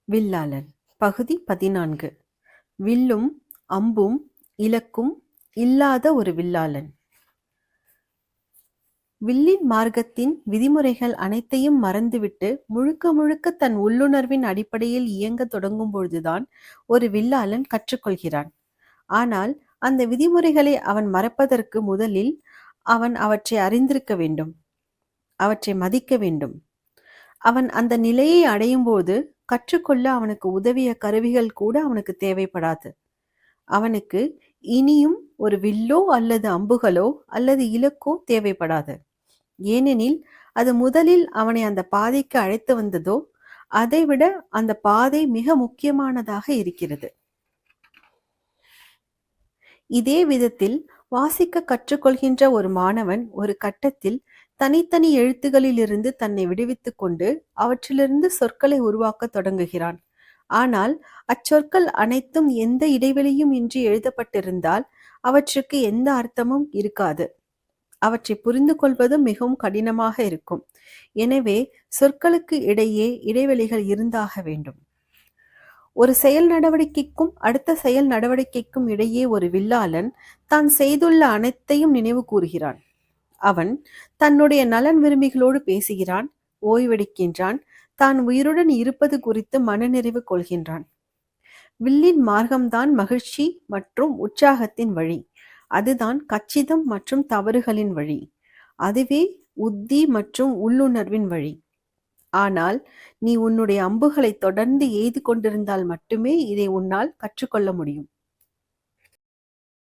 வில்லாளன் பகுதி 14. வில்லும் அம்பும் இலக்கும் இல்லாத ஒரு வில்லாளன். வில்லின் மார்க்கத்தின் விதிமுறைகள் அனைத்தையும் மறந்துவிட்டு முழுக்க முழுக்க தன் உள்ளுணர்வின் அடிப்படையில் இயங்கத் தொடங்கும் பொழுதுதான் ஒரு வில்லாளன் கற்றுக்கொள்கிறான். ஆனால் அந்த விதிமுறைகளை அவன் மறப்பதற்கு முதலில் அவன் அவற்றை அறிந்திருக்க வேண்டும், அவற்றை மதிக்க வேண்டும். அவன் அந்த நிலையை அடையும்போது கற்றுக்கொள்ள அவனுக்கு உதவிய கருவிகள் கூட அவனுக்கு தேவைப்படாது. அவனுக்கு இனியும் ஒரு வில்லோ அல்லது அம்புகளோ அல்லது இலக்கோ தேவைப்படாது. ஏனெனில் அது முதலில் அவனை அந்த பாதைக்கு அழைத்து வந்ததோ அதைவிட அந்த பாதை மிக முக்கியமானதாக இருக்கிறது. இதே விதத்தில் வாசிக்க கற்றுக்கொள்கின்ற ஒரு மாணவன் ஒரு கட்டத்தில் தனித்தனி எழுத்துகளிலிருந்து தன்னை விடுவித்துக் கொண்டு அவற்றிலிருந்து சொற்களை உருவாக்க தொடங்குகிறான். ஆனால் அச்சொற்கள் அனைத்தும் எந்த இடைவெளியும் இன்றி எழுதப்பட்டிருந்தால் அவற்றுக்கு எந்த அர்த்தமும் இருக்காது. அவற்றை புரிந்து கொள்வதும் மிகவும் கடினமாக இருக்கும். எனவே சொற்களுக்கு இடையே இடைவெளிகள் இருந்தாக வேண்டும். ஒரு செயல் நடவடிக்கைக்கும் அடுத்த செயல் நடவடிக்கைக்கும் இடையே ஒரு வில்லாளன் தான் செய்துள்ள அனைத்தையும் நினைவு கூறுகிறான். அவன் தன்னுடைய நலன் விரும்பிகளோடு பேசுகிறான், ஓய்வெடுக்கின்றான், தான் உயிருடன் இருப்பது குறித்து மனநிறைவு கொள்கின்றான். வில்லின் மார்க்கம்தான் மகிழ்ச்சி மற்றும் உற்சாகத்தின் வழி. அதுதான் கச்சிதம் மற்றும் தவறுகளின் வழி. அதுவே உத்தி மற்றும் உள்ளுணர்வின் வழி. ஆனால் நீ உன்னுடைய அம்புகளை தொடர்ந்து எய்து கொண்டிருந்தால் மட்டுமே இதை உன்னால் கற்றுக்கொள்ள முடியும்.